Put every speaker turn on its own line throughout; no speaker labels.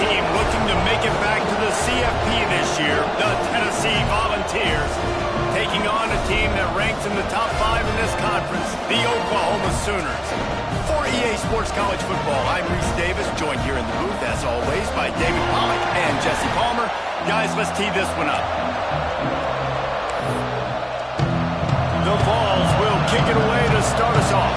team looking to make it back to the CFP this year, the Tennessee Volunteers, taking on a team that ranks in the top 5 in this conference, the Oklahoma Sooners. For EA Sports College Football, I'm Reese Davis, joined here in the booth, as always, by David Pollack and Jesse Palmer. Guys, let's tee this one up. The Vols will kick it away to start us off.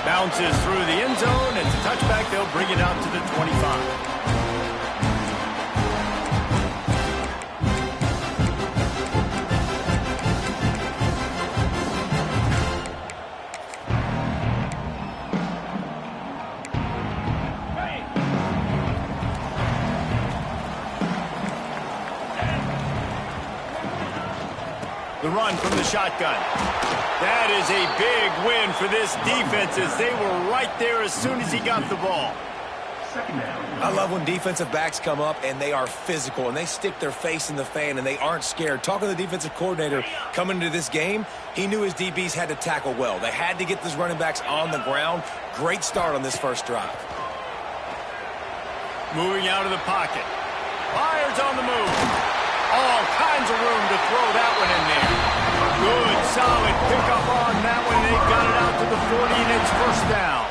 Bounces through the end zone. It's a touchback. They'll bring it out to the 25. The run from the shotgun. That is a big win for this defense as they were right there as soon as he got the ball.
I love when defensive backs come up and they are physical and they stick their face in the fan and they aren't scared. Talking to the defensive coordinator coming into this game, he knew his DBs had to tackle well. They had to get these running backs on the ground. Great start on this first drive.
Moving out of the pocket. Myers on the move. All kinds of room to throw that one in there. Good, solid pickup on that one. They've got it out to the 40, and it's first down.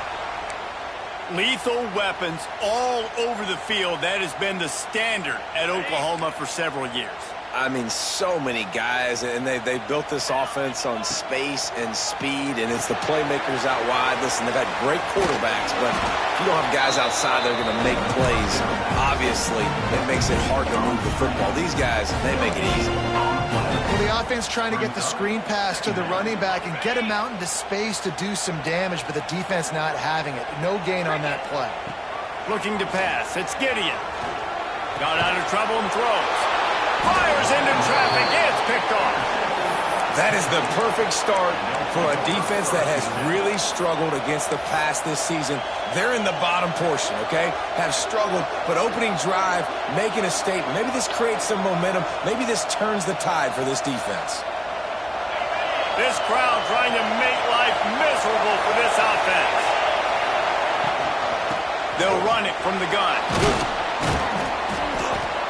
Lethal weapons all over the field. That has been the standard at Oklahoma for several years.
I mean, so many guys, and they built this offense on space and speed, and it's the playmakers out wide. Listen, they've had great quarterbacks, but if you don't have guys outside that are going to make plays, obviously it makes it hard to move the football. These guys, they make it easy.
Well, the offense trying to get the screen pass to the running back and get him out into space to do some damage, but the defense not having it. No gain on that play.
Looking to pass. It's Gideon. Got out of trouble and throws. Fires into traffic. It's picked off.
That is the perfect start for a defense that has really struggled against the pass this season. They're in the bottom portion, okay? Have struggled, but opening drive, making a statement. Maybe this creates some momentum. Maybe this turns the tide for this defense.
This crowd trying to make life miserable for this offense. They'll run it from the gun.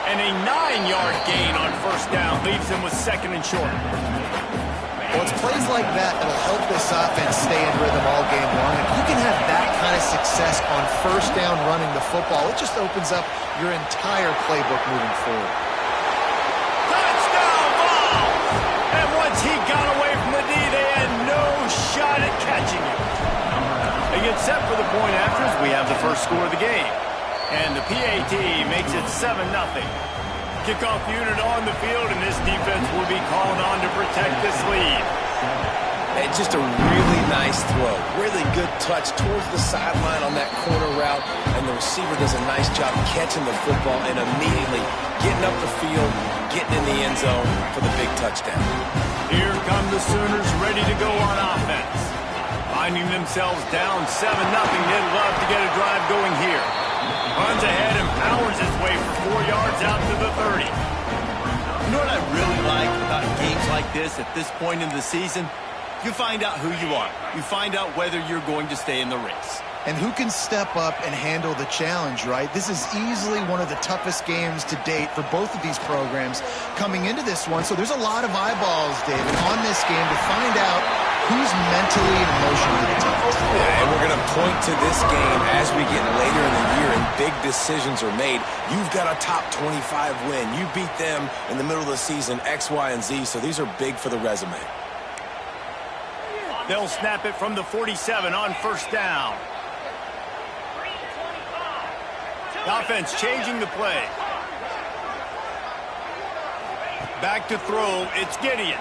And a 9-yard gain on first down leaves them with second and short.
Well, it's plays like that that'll help this offense stay in rhythm all game long. If you can have that kind of success on first down running the football, it just opens up your entire playbook moving forward.
Touchdown, Vols! And once he got away from the D, they had no shot at catching him. They get set for the point after as we have the first score of the game. And the PAT makes it 7-0. Kickoff unit on the field, and this defense will be called on to protect this lead.
It's just a really nice throw. Really good touch towards the sideline on that corner route, and the receiver does a nice job catching the football and immediately getting up the field, getting in the end zone for the big touchdown.
Here come the Sooners ready to go on offense. Finding themselves down 7-0, they'd love to get a drive going here. Runs ahead and powers his way for 4 yards out to the 30.
You know what I really like about games like this at this point in the season? You find out who you are. You find out whether you're going to stay in the race.
And who can step up and handle the challenge, right? This is easily one of the toughest games to date for both of these programs coming into this one. So there's a lot of eyeballs, David, on this game to find out who's mentally and emotionally the toughest.
Yeah, and we're going to point to this game as we get later in the year and big decisions are made. You've got a top 25 win. You beat them in the middle of the season, X, Y, and Z, so these are big for the resume.
They'll snap it from the 47 on first down. The offense changing the play. Back to throw. It's Gideon.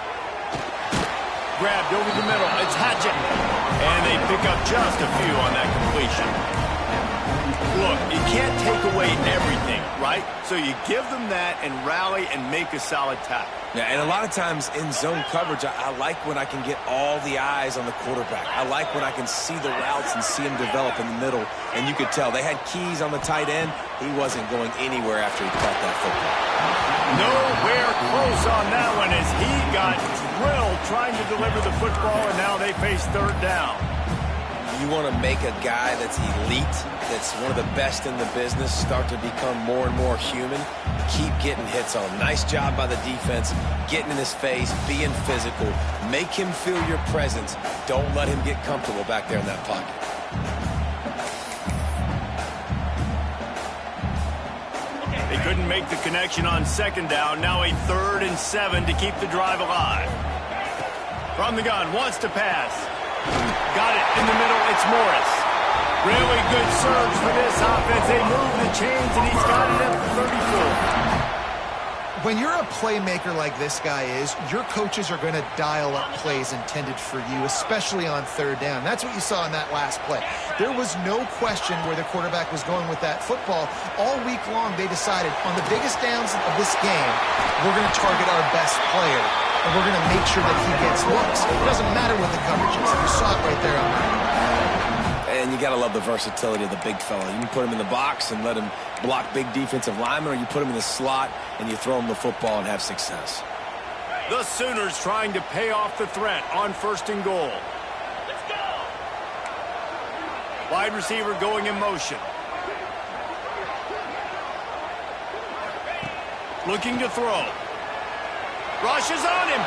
Grabbed over the middle. It's Hatchett. And they pick up just a few on that completion. Look, you can't take away everything, right? So you give them that and rally and make a solid tackle.
Yeah, and a lot of times in zone coverage, I like when I can get all the eyes on the quarterback. I like when I can see the routes and see him develop in the middle. And you could tell they had keys on the tight end. He wasn't going anywhere after he caught that football.
Nowhere close on that one as he got drilled trying to deliver the football, and now they face third down.
You want to make a guy that's elite, that's one of the best in the business, start to become more and more human. Keep getting hits on him. Nice job by the defense, getting in his face, being physical. Make him feel your presence. Don't let him get comfortable back there in that pocket.
They couldn't make the connection on second down. Now a 3rd and 7 to keep the drive alive. From the gun, wants to pass. Got it in the middle. It's Morris. Really good surge for this offense. They move the chains, and he's got it at the 34.
When you're a playmaker like this guy is, your coaches are going to dial up plays intended for you, especially on third down. That's what you saw in that last play. There was no question where the quarterback was going with that football. All week long, they decided on the biggest downs of this game, we're going to target our best player, and we're going to make sure that he gets looks. It doesn't matter what the coverage is. You saw it right there on that.
And you got to love the versatility of the big fella. You can put him in the box and let him block big defensive linemen, or you put him in the slot and you throw him the football and have success.
The Sooners trying to pay off the threat on 1st and goal. Let's go! Wide receiver going in motion. Looking to throw. Rushes on him.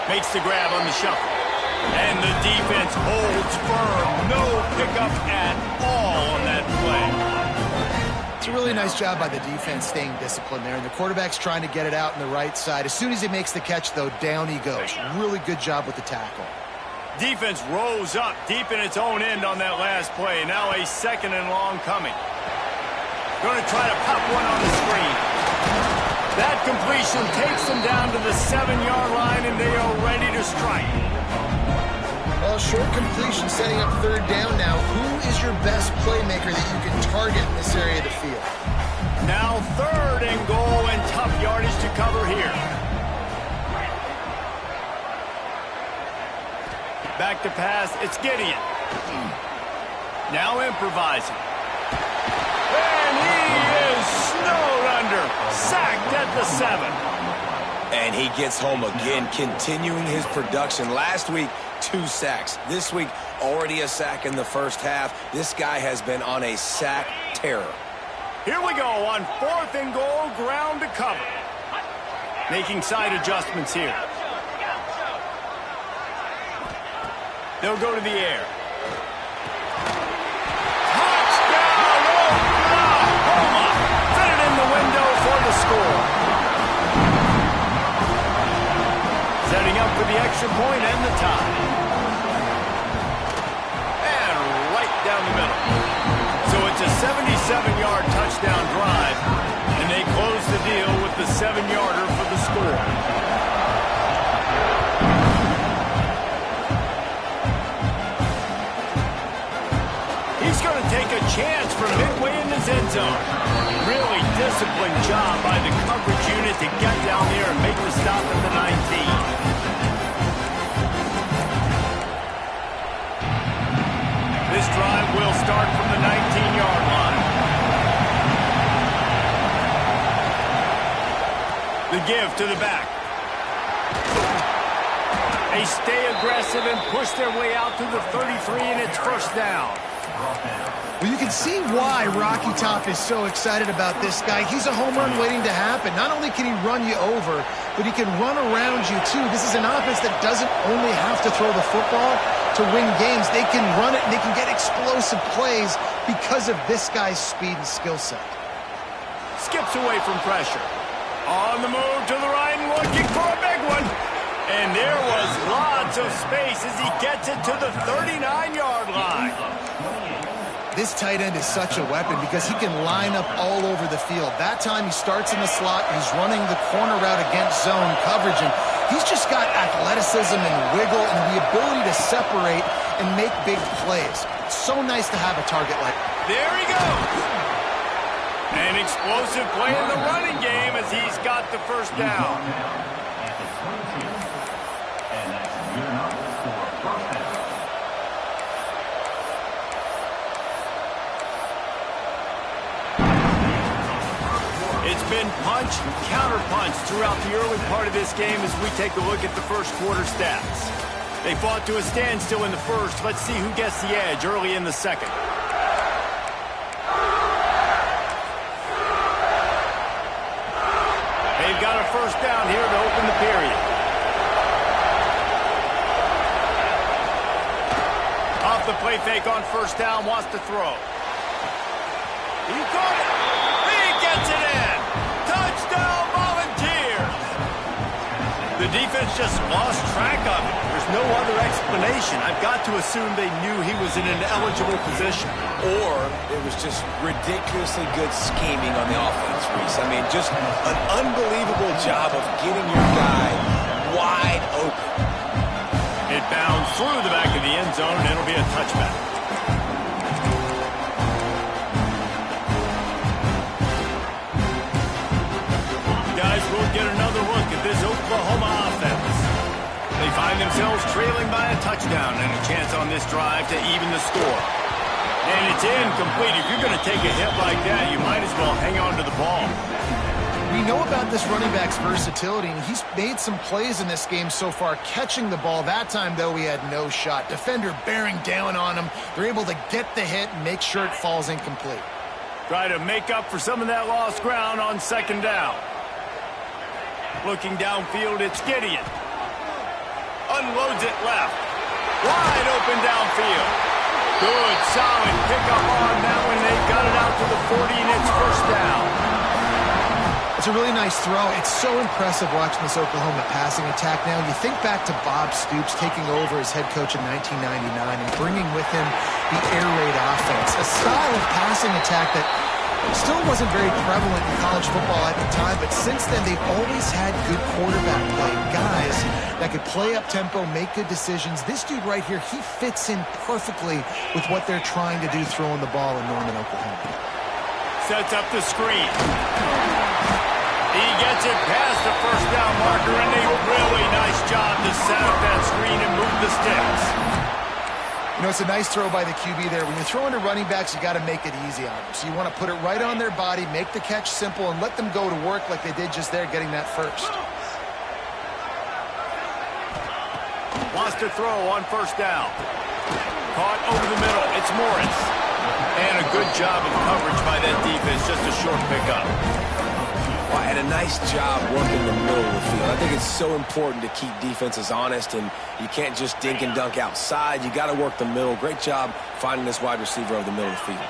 Makes the grab on the shuffle. And the defense holds firm. No pickup at all on that play.
It's a really nice job by the defense staying disciplined there. And the quarterback's trying to get it out on the right side. As soon as he makes the catch, though, down he goes. Really good job with the tackle.
Defense rose up deep in its own end on that last play. Now a 2nd and long coming. Going to try to pop one on the screen. That completion takes them down to the 7-yard line, and they are ready to strike.
Well, short completion setting up third down now. Who is your best playmaker that you can target in this area of the field?
Now 3rd and goal, and tough yardage to cover here. Back to pass, it's Gideon. Now improvising. And he is snowed under. Sacked at the 7.
And he gets home again, continuing his production. Last week, 2 sacks. This week, already a sack in the first half. This guy has been on a sack terror.
Here we go on 4th and goal, ground to cover. Making side adjustments here. They'll go to the air. Touchdown, Oklahoma! Fit it in the window for the score. Setting up for the extra point and the tie. And right down the middle. So it's a 77-yard touchdown drive, and they close the deal with the 7-yarder for the score. He's going to take a chance from midway in his end zone. Really disciplined job by the coverage unit to get down there and make the stop at the 19. This drive will start from the 19-yard line. The give to the back. They stay aggressive and push their way out to the 33, and it's 1st down.
Well, you can see why Rocky Top is so excited about this guy. He's a home run waiting to happen. Not only can he run you over, but he can run around you, too. This is an offense that doesn't only have to throw the football to win games. They can run it, and they can get explosive plays because of this guy's speed and skill set.
Skips away from pressure. On the move to the right and looking for a big one. And there was lots of space as he gets it to the 39-yard line.
This tight end is such a weapon because he can line up all over the field. That time he starts in the slot. He's running the corner route against zone coverage. And he's just got athleticism and wiggle and the ability to separate and make big plays. It's so nice to have a target like that.
There he goes. An explosive play in the running game as he's got the 1st down. It's been punch, counter-punch throughout the early part of this game as we take a look at the first quarter stats. They fought to a standstill in the first. Let's see who gets the edge early in the second. They've got a first down here to open the period. Off the play fake on first down, wants to throw. He caught it. He gets it in. Touchdown, Volunteers. The defense just lost track of it. There's no other explanation. I've got to assume they knew he was in an eligible position.
Or it was just ridiculously good scheming on the offense, Reese. I mean, just an unbelievable job of getting your guy wide open.
It bounds through the back of the end zone, and it'll be a touchback. Guys, we'll get another look at this Oklahoma offense. They find themselves trailing by a touchdown and a chance on this drive to even the score. And it's incomplete. If you're going to take a hit like that, you might as well hang on to the ball.
We know about this running back's versatility, and he's made some plays in this game so far, catching the ball. That time, though, he had no shot. Defender bearing down on him. They're able to get the hit and make sure it falls incomplete.
Try to make up for some of that lost ground on second down. Looking downfield, it's Gideon. Unloads it left. Wide open downfield. Good, solid pickup on that one. They got it out to the 40, and it's first down.
It's a really nice throw. It's so impressive watching this Oklahoma passing attack now. You think back to Bob Stoops taking over as head coach in 1999 and bringing with him the air raid offense, a style of passing attack that still wasn't very prevalent in college football at the time, but since then they've always had good quarterback play, guys that could play up tempo, make good decisions. This dude right here, he fits in perfectly with what they're trying to do throwing the ball in Norman, Oklahoma.
Sets up the screen. He gets it past the first down marker, and a really nice job to set up that screen and move the sticks.
You know, it's a nice throw by the QB there. When you're throwing to running backs, you got to make it easy on them. So you want to put it right on their body, make the catch simple, and let them go to work like they did just there, getting that first.
Wants to throw on first down. Caught over the middle. It's Morris. And a good job of coverage by that defense. Just a short pickup.
Well, and a nice job working the middle of the field. I think it's so important to keep defenses honest, and you can't just dink and dunk outside. You got to work the middle. Great job finding this wide receiver over the middle of the field.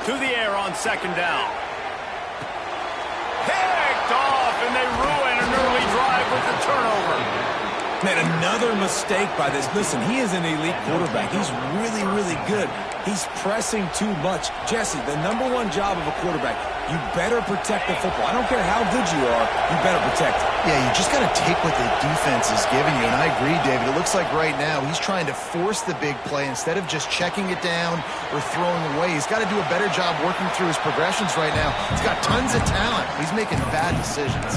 To the air on second down. Picked off, and they ruin an early drive with the turnover.
Man, another mistake by this. Listen, he is an elite quarterback. He's really, really good. He's pressing too much. Jesse, the #1 job of a quarterback, you better protect the football. I don't care how good you are, you better protect it.
Yeah, you just got to take what the defense is giving you, and I agree, David. It looks like right now he's trying to force the big play instead of just checking it down or throwing away. He's got to do a better job working through his progressions right now. He's got tons of talent. He's making bad decisions.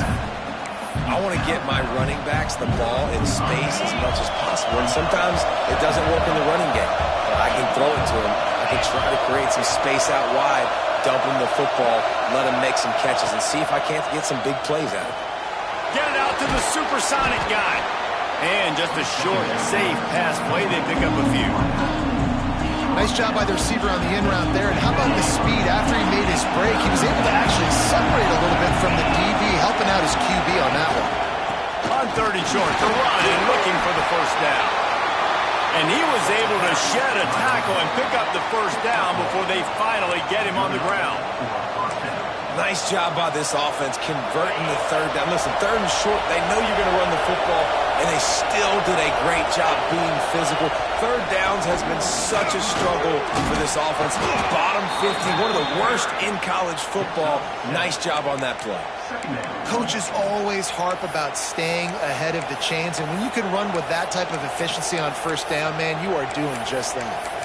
I want to get my running backs the ball in space as much as possible, and sometimes it doesn't work in the running game. But I can throw it to him. I can try to create some space out wide, dump him the football, let him make some catches, and see if I can't get some big plays out of it.
Get it out to the supersonic guy. And just a short, safe pass play. They pick up a few.
Nice job by the receiver on the in route there. And how about the speed after he made his break? He was able to actually separate a little bit from the DB, helping out his QB on that one.
On third and short, to run and looking for the first down. And he was able to shed a tackle and pick up the first down before they finally get him on the ground.
Nice job by this offense converting the third down. Listen, third and short, they know you're going to run the football, and they still did a great job being physical. Third downs has been such a struggle for this offense. Bottom 50, one of the worst in college football. Nice job on that play.
Coaches always harp about staying ahead of the chains, and when you can run with that type of efficiency on first down, man, you are doing just that.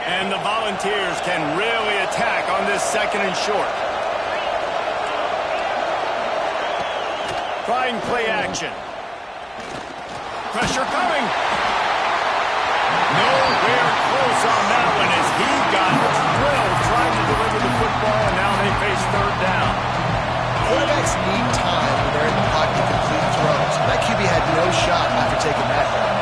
And the Volunteers can really attack on this second and short. Trying play action. Pressure coming. Nowhere close on that one as he got drilled trying to deliver the football, and now they face third down.
Quarterbacks need time when they're in the pocket to complete throws. That QB had no shot after taking that hit.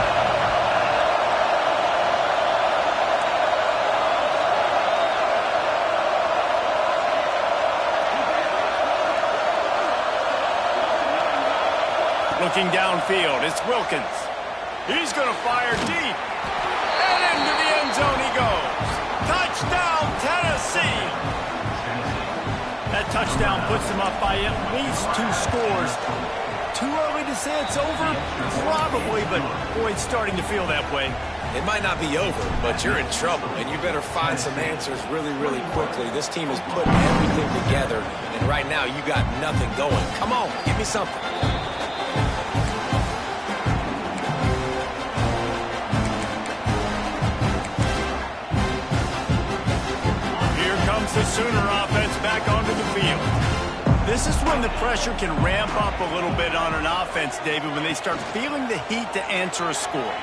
Looking downfield, it's Wilkins. He's going to fire deep. And into the end zone he goes. Touchdown, Tennessee! That touchdown puts them up by at least 2 scores. Too early to say it's over? Probably, but boy, it's starting to feel that way.
It might not be over, but you're in trouble, and you better find some answers really, really quickly. This team is putting everything together, and right now you got nothing going. Come on, give me something.
The Sooner offense back onto the field. This is when the pressure can ramp up a little bit on an offense, David, when they start feeling the heat to answer a score.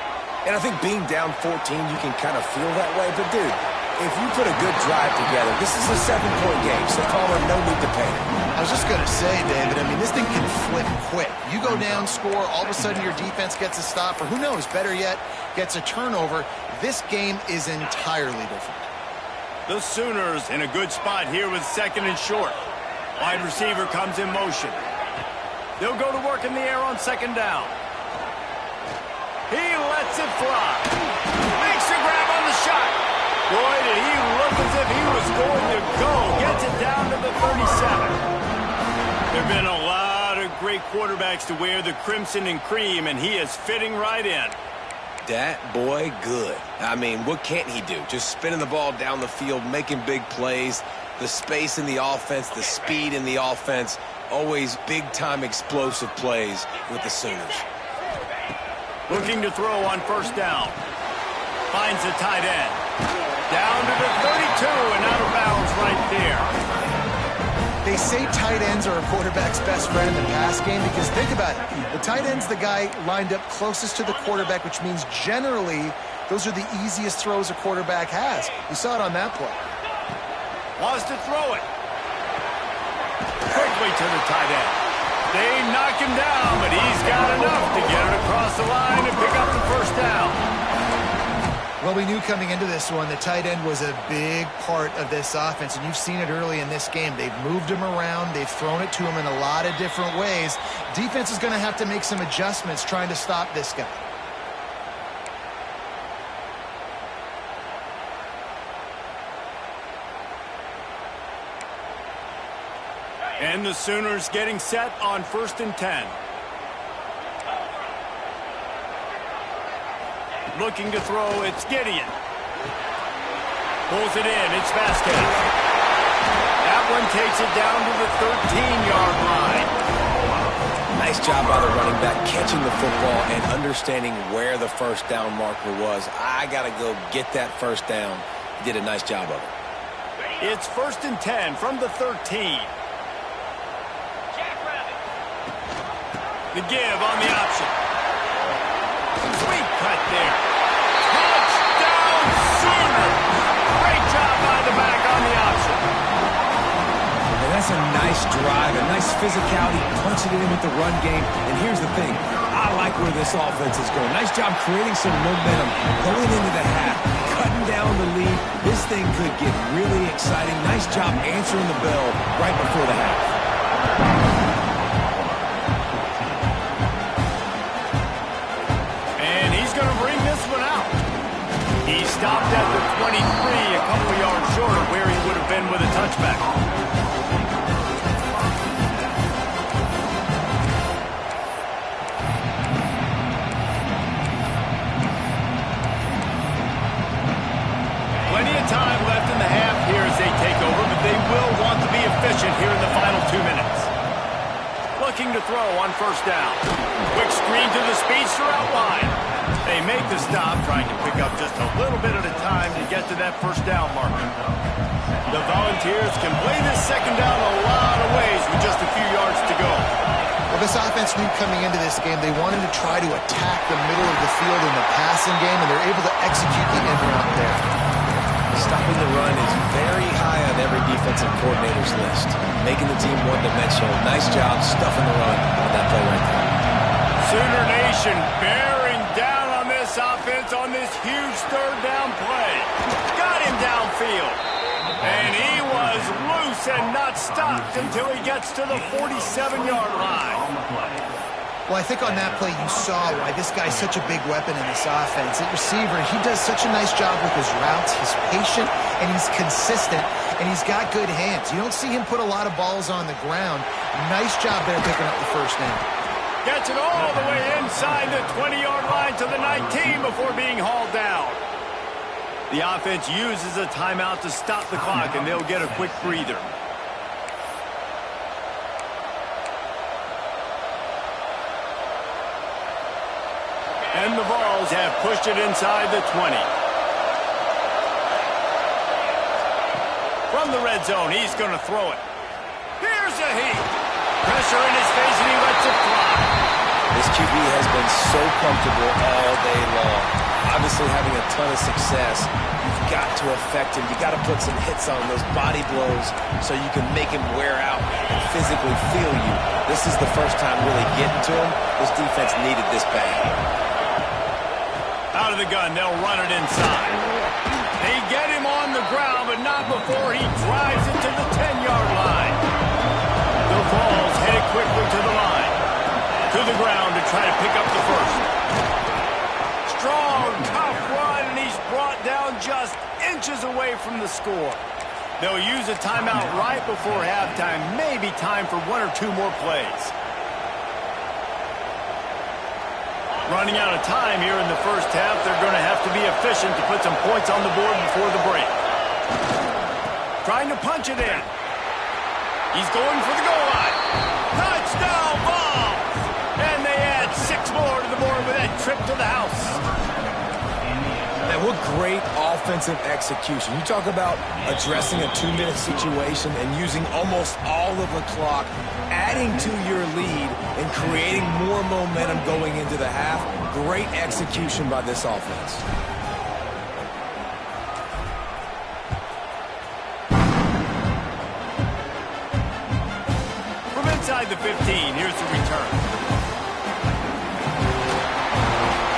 And I think being down 14, you can kind of feel that way. But, dude, if you put a good drive together, this is a 7-point game, so Palmer, no need to panic.
I was just going to say, David, I mean, this thing can flip quick. You go down, score, all of a sudden your defense gets a stop, or who knows, better yet, gets a turnover. This game is entirely different.
The Sooners in a good spot here with 2nd and short. Wide receiver comes in motion. They'll go to work in the air on 2nd down. He lets it fly. Makes a grab on the shot. Boy, did he look as if he was going to go. Gets it down to the 37. There have been a lot of great quarterbacks to wear the crimson and cream, and he is fitting right in.
That boy good. I mean, what can't he do? Just spinning the ball down the field, making big plays, the space in the offense, the speed in the offense, always big-time explosive plays with the Sooners.
Looking to throw on 1st down. Finds the tight end. Down to the 32 and out of bounds right there.
They say tight ends are a quarterback's best friend in the pass game because think about it. The tight end's the guy lined up closest to the quarterback, which means generally those are the easiest throws a quarterback has. You saw it on that play.
Wants to throw it. Quickly to the tight end. They knock him down, but he's got enough to get it across the line and pick up the 1st down.
Well, we knew coming into this one the tight end was a big part of this offense, and you've seen it early in this game. They've moved him around. They've thrown it to him in a lot of different ways. Defense is going to have to make some adjustments trying to stop this guy.
And the Sooners getting set on 1st and 10. Looking to throw, it's Gideon. Pulls it in, it's Vasquez. That one takes it down to the 13-yard line.
Nice job by the running back catching the football and understanding where the 1st down marker was. I got to go get that 1st down. He did a nice job of it.
It's 1st and 10 from the 13. The give on the option. Sweet cut there. Touchdown Sooners. Great job by the back on the option.
And that's a nice drive, a nice physicality, punching it in with the run game. And here's the thing. I like where this offense is going. Nice job creating some momentum going into the half, cutting down the lead. This thing could get really exciting. Nice job answering the bell right before the half.
He stopped at the 23, a couple yards short of where he would have been with a touchback. Plenty of time left in the half here as they take over, but they will want to be efficient here in the final 2 minutes. Looking to throw on 1st down. Quick screen to the speedster out wide. They make the stop, trying to pick up just a little bit at a time to get to that 1st down marker. The Volunteers can play this 2nd down a lot of ways with just a few yards to go.
Well, Well, this offense knew coming into this game they wanted to try to attack the middle of the field in the passing game, and they're able to execute the end route there.
Stopping the run is very high on every defensive coordinator's list. Making the team one-dimensional. Nice job stuffing the run on that play right there.
Sooner Nation bearing down on this offense on this huge third down play. Got him downfield. And he was loose and not stopped until he gets to the 47-yard line.
Well, I think on that play you saw why this guy's such a big weapon in this offense. At receiver, he does such a nice job with his routes. He's patient, and he's consistent, and he's got good hands. You don't see him put a lot of balls on the ground. Nice job there picking up the first down.
Gets it all the way inside the 20-yard line to the 19 before being hauled down. The offense uses a timeout to stop the clock, and they'll get a quick breather. And the Vols have pushed it inside the 20. From the red zone, he's going to throw it. Here's a heat. Pressure in his face, and he lets it fly.
This QB has been so comfortable all day long. Obviously having a ton of success. You've got to affect him. You've got to put some hits on those body blows so you can make him wear out and physically feel you. This is the first time really getting to him. This defense needed this bad.
Out of the gun, they'll run it inside. They get him on the ground, but not before he drives it to the 10-yard line. The Vols headed quickly to the line. To the ground to try to pick up the first. Strong, tough run, and he's brought down just inches away from the score. They'll use a timeout right before halftime. Maybe time for one or two more plays. Running out of time here in the first half. They're going to have to be efficient to put some points on the board before the break. Trying to punch it in. He's going for the goal line. Touchdown, Vols! And they add 6 more to the board with that trip to the house.
Man, what great offensive execution. You talk about addressing a 2-minute situation and using almost all of the clock, adding to your lead and creating more momentum going into the half. Great execution by this offense.
From inside the 15, here's the return.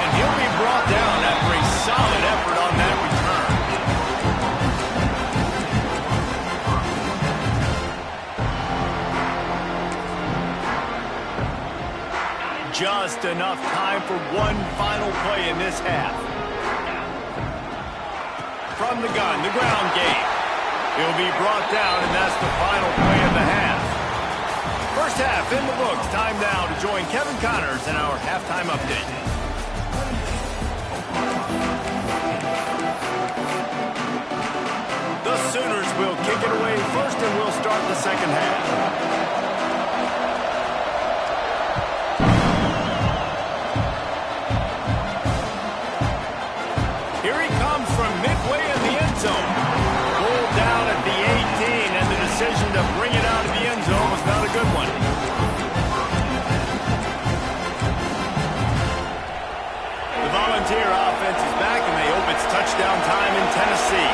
And he'll be brought down after a solid effort on that return. Just enough time for one final play in this half. From the gun, the ground game. He'll be brought down, and that's the final play of the half. First half in the books. Time now to join Kevin Connors in our halftime update. The Sooners will kick it away first, and we'll start the second half. Here he comes from midway in the end zone. Pulled down at the 18, and the decision to bring it out of the end zone was not a good one. The Volunteer offense is back, and they hope it's touchdown time in Tennessee.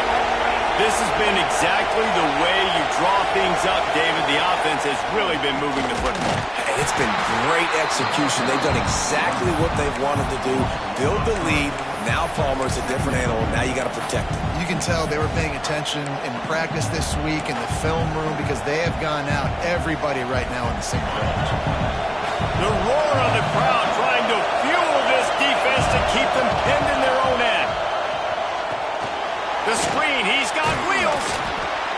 This has been exactly the way you draw things up, David. The offense has really been moving the football.
And it's been great execution. They've done exactly what they've wanted to do. Build the lead. Now Palmer's a different animal. Now you got to protect him.
You can tell they were paying attention in practice this week in the film room because they have gone out, everybody right now on the same page.
The roar of the crowd trying to fuel this defense to keep them pinned in their own end. The screen, he's got wheels.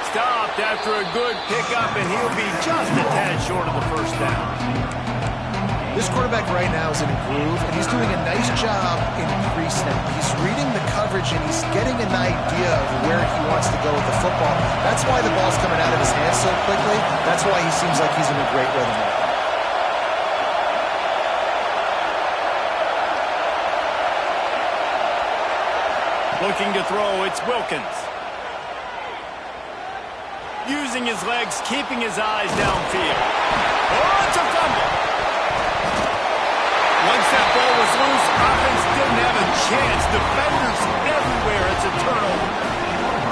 Stopped after a good pickup, and he'll be just a tad short of the first down.
This quarterback right now is in a groove, and he's doing a nice job in pre-snap. He's reading the coverage, and he's getting an idea of where he wants to go with the football. That's why the ball's coming out of his hands so quickly. That's why he seems like he's in a great rhythm right now.
Looking to throw, it's Wilkins. Using his legs, keeping his eyes downfield. Oh, it's a fumble. Once that ball was loose, offense didn't have a chance. Defenders everywhere. It's a turnover.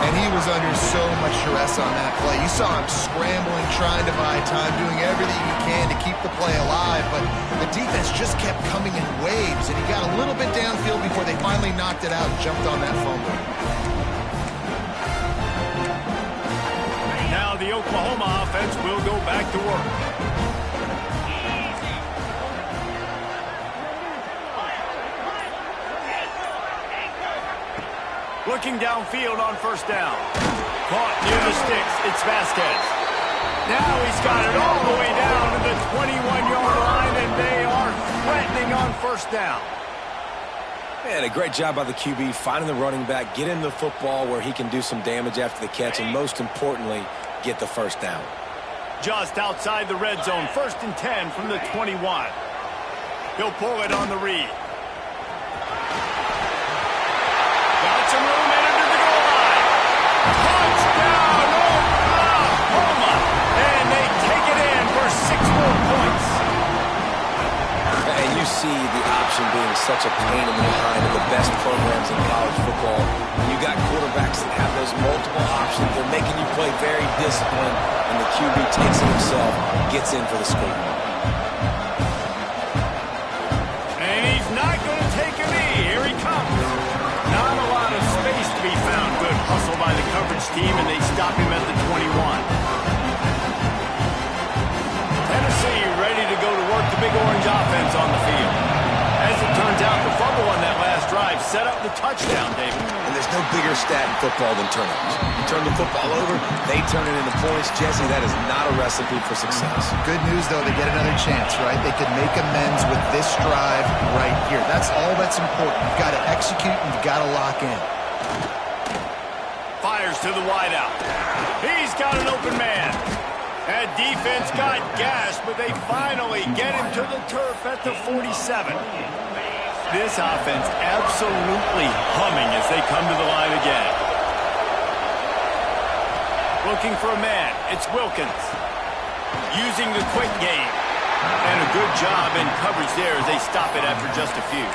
And he was under so much stress on that play. You saw him scrambling, trying to buy time, doing everything he can to keep the play alive, but the defense just kept coming in waves, and he got a little bit downfield before they finally knocked it out and jumped on that fumble.
Now the Oklahoma offense will go back to work. Looking downfield on first down. Caught near the sticks. It's Vasquez. Now he's got it all the way down to the 21-yard line, and they are threatening on first down.
Man, a great job by the QB, finding the running back, get him the football where he can do some damage after the catch, and most importantly, get the first down.
Just outside the red zone, 1st and 10 from the 21. He'll pull it on the read. Got some room and into the goal line. Touchdown, Oklahoma! And they take it in for 6 more points.
And you see the option being such a pain in the behind of the best programs in college football. When you got quarterbacks that have those multiple options, they're making you play very disciplined, and the QB takes it himself, gets in for the score.
And he's not going to take a knee. Here he comes. Not a lot of space to be found. Good hustle by the coverage team, and they stop him at the 21. Tennessee ready to go to work the Big Orange offense on the field. As it turns out, the fumble on that last drive set up the touchdown, David.
And there's no bigger stat in football than turnovers. You turn the football over, they turn it into points. Jesse, that is not a recipe for success.
Good news, though, they get another chance, right? They could make amends with this drive right here. That's all that's important. You've got to execute and you've got to lock in.
Fires to the wideout. He's got an open man. That defense got gashed, but they finally get him to the turf at the 47. This offense absolutely humming as they come to the line again. Looking for a man. It's Wilkins. Using the quick game. And a good job in coverage there as they stop it after just a few.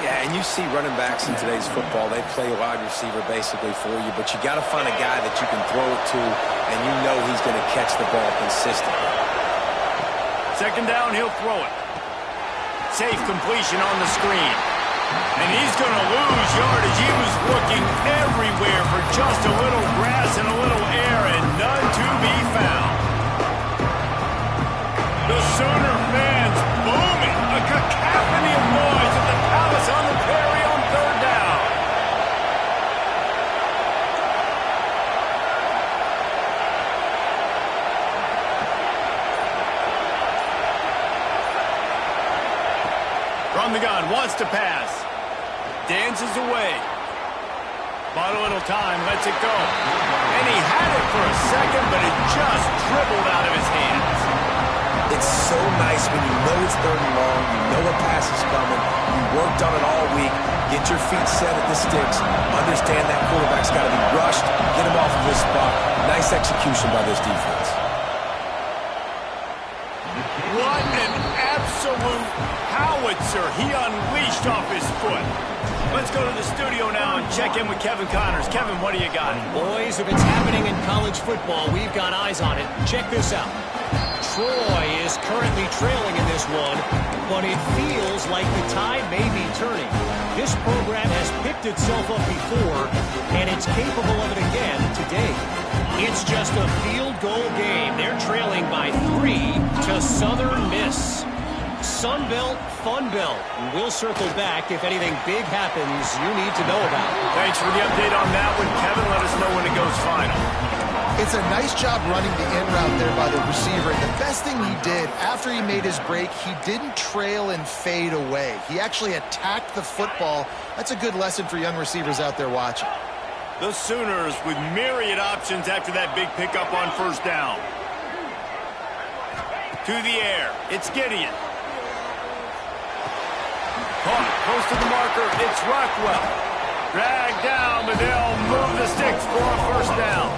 Yeah, and you see running backs in today's football, they play a wide receiver basically for you, but you got to find a guy that you can throw it to, and you know he's going to catch the ball consistently.
2nd down, he'll throw it. Safe completion on the screen. And he's going to lose yardage. He was looking everywhere for just a little grass and a little air, and none to be found. The Sooner fans booming. A cacophony of noise at the Palace on the Prairie on 3rd down. From the gun, wants to pass. Dances away. Bought a little time, lets it go. And he had it for a second, but it just dribbled out of his hands.
It's so nice when you know it's 3rd and long, you know a pass is coming, you worked on it all week, get your feet set at the sticks, understand that quarterback's got to be rushed, get him off of his spot. Nice execution by this defense.
What an absolute howitzer he unleashed off his foot. Let's go to the studio now and check in with Kevin Connors. Kevin, what do you got?
Boys, if it's happening in college football, we've got eyes on it. Check this out. Troy is currently trailing in this one, but it feels like the tide may be turning. This program has picked itself up before, and it's capable of it again today. It's just a field goal game. They're trailing by 3 to Southern Miss. Sun Belt, Fun Belt. We'll circle back if anything big happens you need to know about.
Thanks for the update on that one, Kevin. Let us know when it goes final.
It's a nice job running the in route there by the receiver. And the best thing he did after he made his break, he didn't trail and fade away. He actually attacked the football. That's a good lesson for young receivers out there watching.
The Sooners with myriad options after that big pickup on 1st down. To the air. It's Gideon. Caught close to the marker. It's Rockwell. Dragged down, but they'll move the sticks for a 1st down.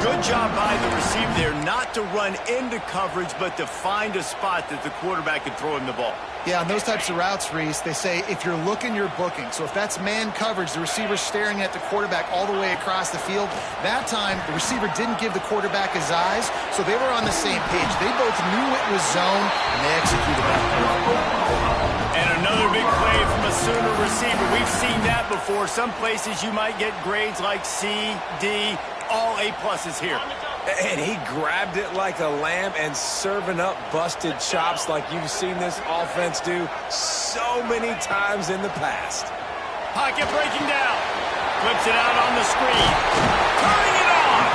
Good job by the receiver there not to run into coverage, but to find a spot that the quarterback can throw him the ball.
Yeah, on those types of routes, Reese, they say if you're looking, you're booking. So if that's man coverage, the receiver's staring at the quarterback all the way across the field. That time, the receiver didn't give the quarterback his eyes, so they were on the same page. They both knew it was zone, and they executed that.
And another big play from a Sooner receiver. We've seen that before. Some places you might get grades like C, D, all A-pluses here.
And he grabbed it like a lamb and serving up busted chops like you've seen this offense do so many times in the past.
Pocket breaking down. Flips it out on the screen. Turning it on.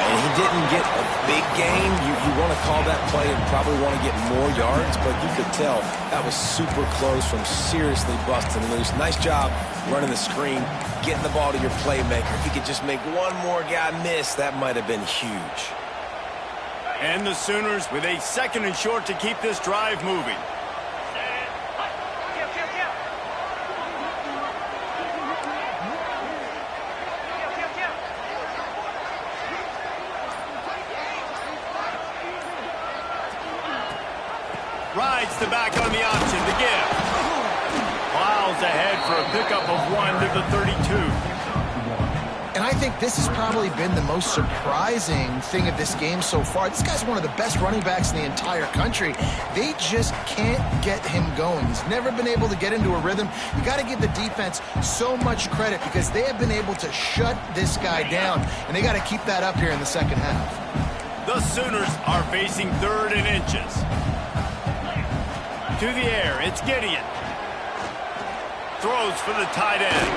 And he didn't get a big gain. You want to call that play and probably want to get more yards, but you could tell that was super close from seriously busting loose. Nice job running the screen, getting the ball to your playmaker. If he could just make one more guy miss, that might have been huge.
And the Sooners with a 2nd and short to keep this drive moving. Rides the back on the option to give. Plows ahead for a pickup of 1 to the 32.
And I think this has probably been the most surprising thing of this game so far. This guy's one of the best running backs in the entire country. They just can't get him going. He's never been able to get into a rhythm. You got to give the defense so much credit because they have been able to shut this guy down, and they got to keep that up here in the second half.
The Sooners are facing 3rd and inches. To the air, it's Gideon. Throws for the tight end.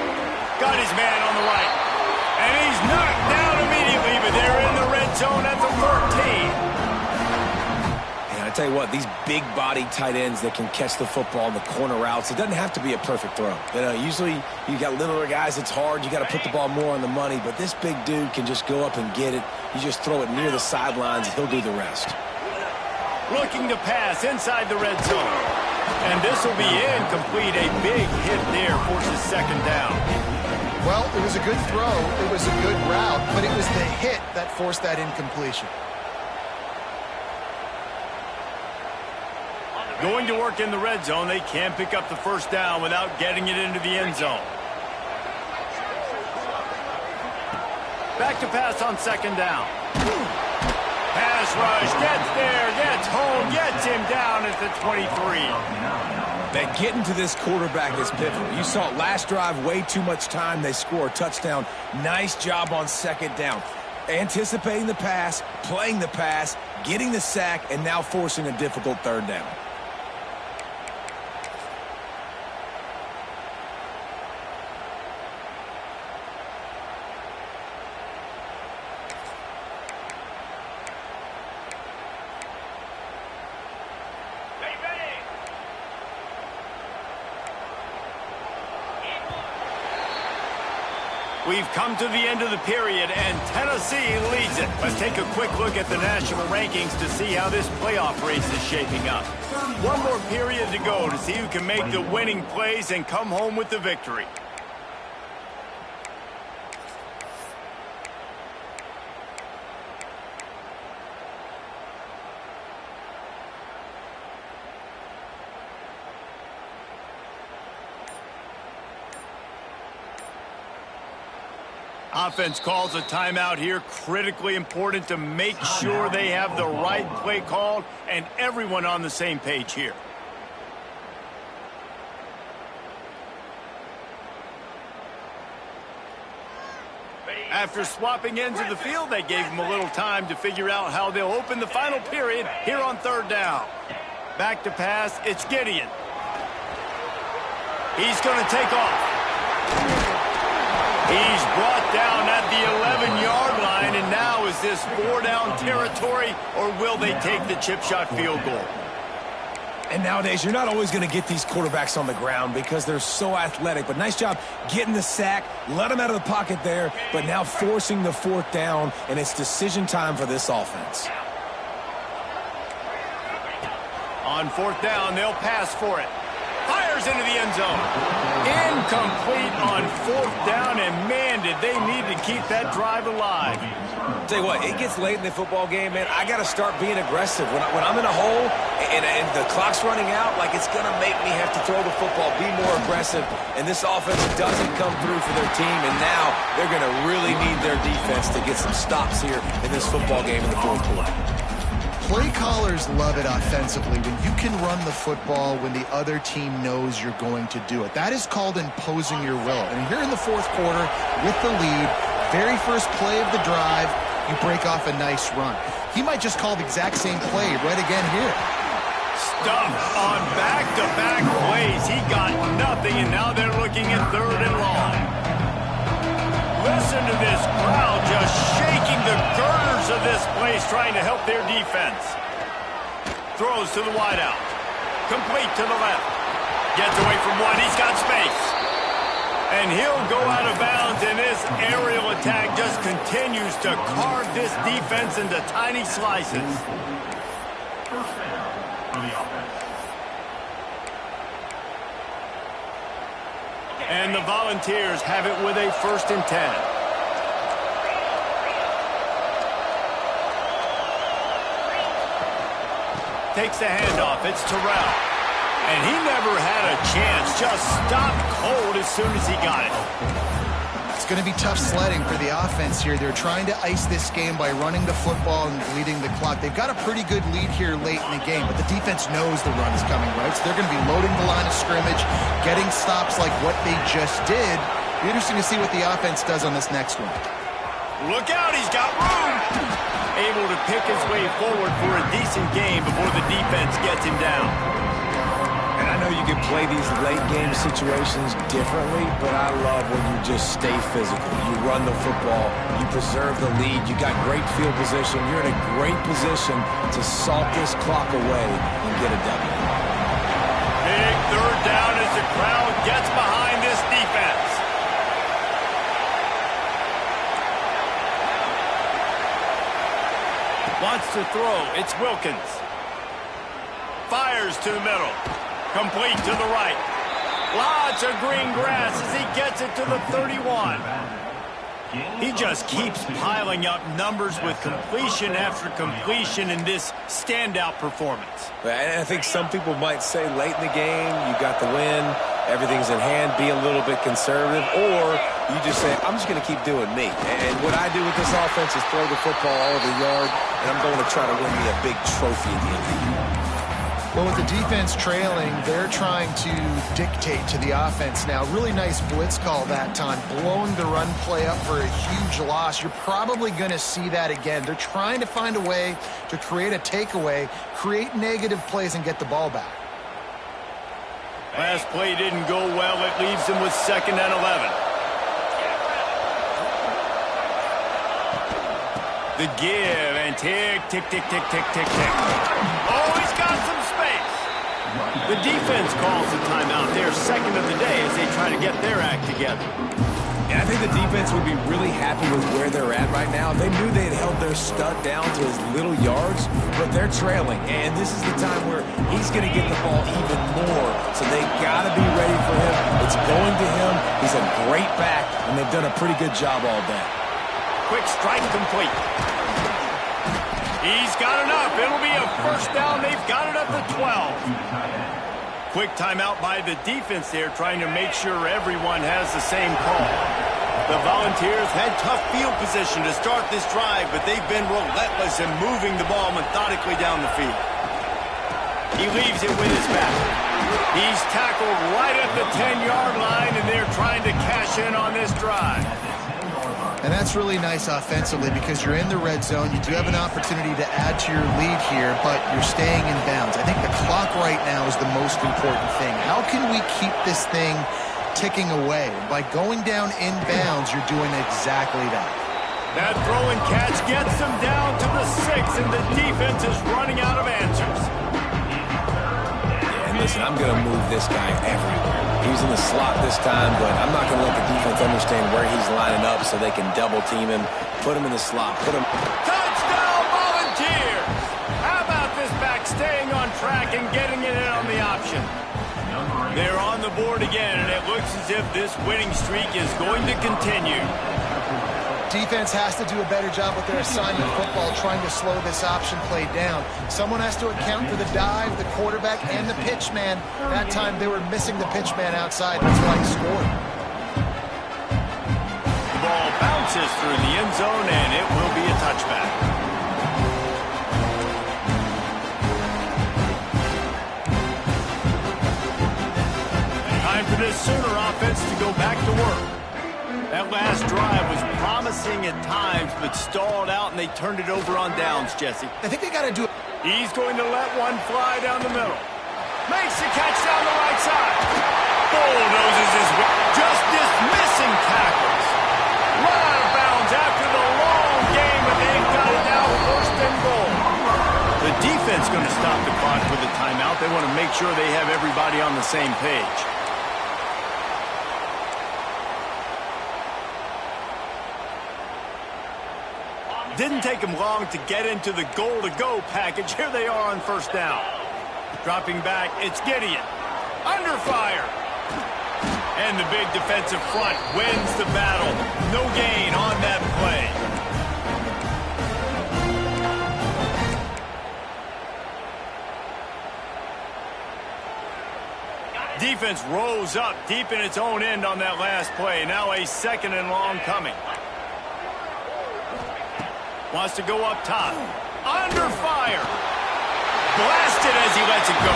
Got his man on the right. And he's knocked down immediately, but they're in the red zone at the 14.
And I tell you what, these big-body tight ends that can catch the football in the corner routes, it doesn't have to be a perfect throw. You know, usually you got littler guys, it's hard. You got to put the ball more on the money, but this big dude can just go up and get it. You just throw it near the sidelines, he'll do the rest.
Looking to pass inside the red zone. And this will be incomplete. A big hit there forces 2nd down.
Well, it was a good throw, it was a good route, but it was the hit that forced that incompletion.
Going to work in the red zone, they can pick up the 1st down without getting it into the end zone. Back to pass on 2nd down. Pass rush, gets there, gets home, gets him down at the 23.
That getting to this quarterback is pivotal. You saw it last drive, way too much time. They score a touchdown. Nice job on 2nd down. Anticipating the pass, playing the pass, getting the sack, and now forcing a difficult 3rd down.
We've come to the end of the period, and Tennessee leads it. Let's take a quick look at the national rankings to see how this playoff race is shaping up. One more period to go to see who can make the winning plays and come home with the victory. Offense calls a timeout here. Critically important to make sure they have the right play called and everyone on the same page here. After swapping ends of the field, they gave them a little time to figure out how they'll open the final period here on 3rd down. Back to pass, it's Gideon. He's going to take off. He's brought down at the 11-yard line, and now is this 4-down territory, or will they take the chip shot field goal?
And nowadays, you're not always going to get these quarterbacks on the ground because they're so athletic. But nice job getting the sack, let them out of the pocket there, but now forcing the 4th down, and it's decision time for this offense.
On 4th down, they'll pass for it. Fires into the end zone. Incomplete on 4th down, and man, did they need to keep that drive alive.
Tell you what, it gets late in the football game, man. I got to start being aggressive. When I'm in a hole and the clock's running out, like, it's going to make me have to throw the football, be more aggressive. And this offense doesn't come through for their team, and now they're going to really need their defense to get some stops here in this football game in the fourth quarter.
Play callers love it offensively when you can run the football when the other team knows you're going to do it. That is called imposing your will. And here in the fourth quarter with the lead, very first play of the drive, you break off a nice run. He might just call the exact same play right again here.
Stuffed on back-to-back plays. He got nothing, and now they're looking at 3rd and long. Listen to this crowd just shaking the girders of this place, trying to help their defense. Throws to the wideout. Complete to the left. Gets away from one. He's got space. And he'll go out of bounds, and this aerial attack just continues to carve this defense into tiny slices. And the Volunteers have it with a 1st and 10. Takes the handoff. It's Terrell. And he never had a chance. Just stopped cold as soon as he got it.
It's going to be tough sledding for the offense here. They're trying to ice this game by running the football and bleeding the clock. They've got a pretty good lead here late in the game, but the defense knows the run is coming, right? So they're going to be loading the line of scrimmage, getting stops like what they just did. Be interesting to see what the offense does on this next one.
Look out, he's got room. Able to pick his way forward for a decent game before the defense gets him down.
And I know you can play these late-game situations differently, but I love when you just stay physical. You run the football, you preserve the lead, you got great field position. You're in a great position to salt this clock away and get a W.
Big 3rd down as the crowd gets behind this defense. Wants to throw. It's Wilkins. Fires to the middle. Complete to the right. Lots of green grass as he gets it to the 31. He just keeps piling up numbers with completion after completion in this standout performance.
And I think some people might say late in the game, you got the win, everything's in hand, be a little bit conservative, or you just say, I'm just going to keep doing me. And what I do with this offense is throw the football all over the yard, and I'm going to try to win me a big trophy at the end of the year.
Well, with the defense trailing, they're trying to dictate to the offense now. Really nice blitz call that time, blowing the run play up for a huge loss. You're probably going to see that again. They're trying to find a way to create a takeaway, create negative plays, and get the ball back.
Last play didn't go well. It leaves him with 2nd and 11. The give and tick, tick, tick, tick, tick, tick, tick. Oh, he's got some space. The defense calls the timeout there, 2nd of the day, as they try to get their act together.
And I think the defense would be really happy with where they're at right now. They knew they had held their stud down to his little yards, but they're trailing. And this is the time where he's going to get the ball even more. So they got to be ready for him. It's going to him. He's a great back, and they've done a pretty good job all day.
Quick strike complete. He's got enough. It'll be a 1st down. They've got it at the 12. Quick timeout by the defense there, trying to make sure everyone has the same call. The Volunteers had tough field position to start this drive, but they've been relentless in moving the ball methodically down the field. He leaves it with his back. He's tackled right at the 10-yard line, and they're trying to cash in on this drive.
And that's really nice offensively because you're in the red zone. You do have an opportunity to add to your lead here, but you're staying in bounds. I think the clock right now is the most important thing. How can we keep this thing ticking away? By going down in bounds, you're doing exactly that.
That throw and catch gets them down to the 6, and the defense is running out of answers.
And listen, I'm going to move this guy everywhere. He's in the slot this time, but I'm not going to let the defense understand where he's lining up so they can double team him, put him in the slot, put him.
Touchdown, Volunteers! How about this back staying on track and getting it in on the option? They're on the board again, and it looks as if this winning streak is going to continue.
Defense has to do a better job with their assignment football, trying to slow this option play down. Someone has to account for the dive, the quarterback, and the pitch man. That time they were missing the pitch man outside. That's why he scored.
The ball bounces through the end zone, and it will be a touchback. Time for this Sooner offense to go back to work. That last drive was promising at times, but stalled out, and they turned it over on downs, Jesse.
I think they got to do it.
He's going to let one fly down the middle. Makes the catch down the right side. Bulldozes his way. Just dismissing tackles. Run out of bounds after the long game, but they've got it now first and goal. The defense going to stop the clock with a timeout. They want to make sure they have everybody on the same page. Didn't take him long to get into the goal-to-go package. Here they are on first down. Dropping back, it's Gideon. Under fire. And the big defensive front wins the battle. No gain on that play. Defense rose up deep in its own end on that last play. Now a second and long coming. Wants to go up top. Under fire. Blasted as he lets it go.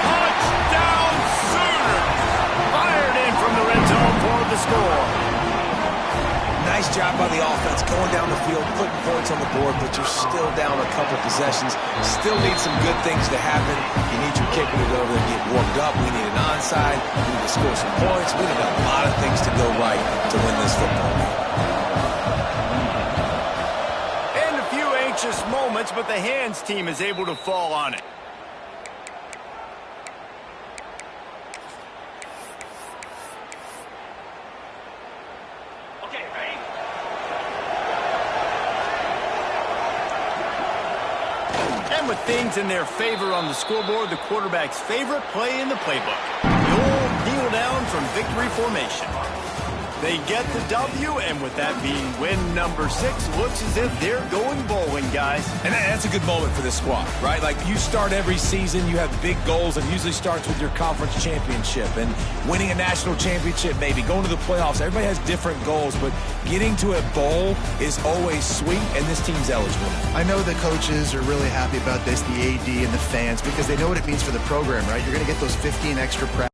Touchdown Sooners. Fired in from the red zone for the score.
Nice job by the offense going down the field, putting points on the board, but you're still down a couple possessions. Still need some good things to happen. You need your kicker to go over there and get warmed up. We need an onside. We need to score some points. We need a lot of things to go right to win this football game.
Moments, but the hands team is able to fall on it. Okay, ready? And with things in their favor on the scoreboard, the quarterback's favorite play in the playbook. The old kneel down from victory formation. They get the W, and with that being win number 6, looks as if they're going bowling, guys.
And that's a good moment for this squad, right? Like, you start every season, you have big goals, and usually starts with your conference championship and winning a national championship, maybe going to the playoffs. Everybody has different goals, but getting to a bowl is always sweet, and this team's eligible.
I know the coaches are really happy about this, the AD and the fans, because they know what it means for the program, right? You're going to get those 15 extra practices.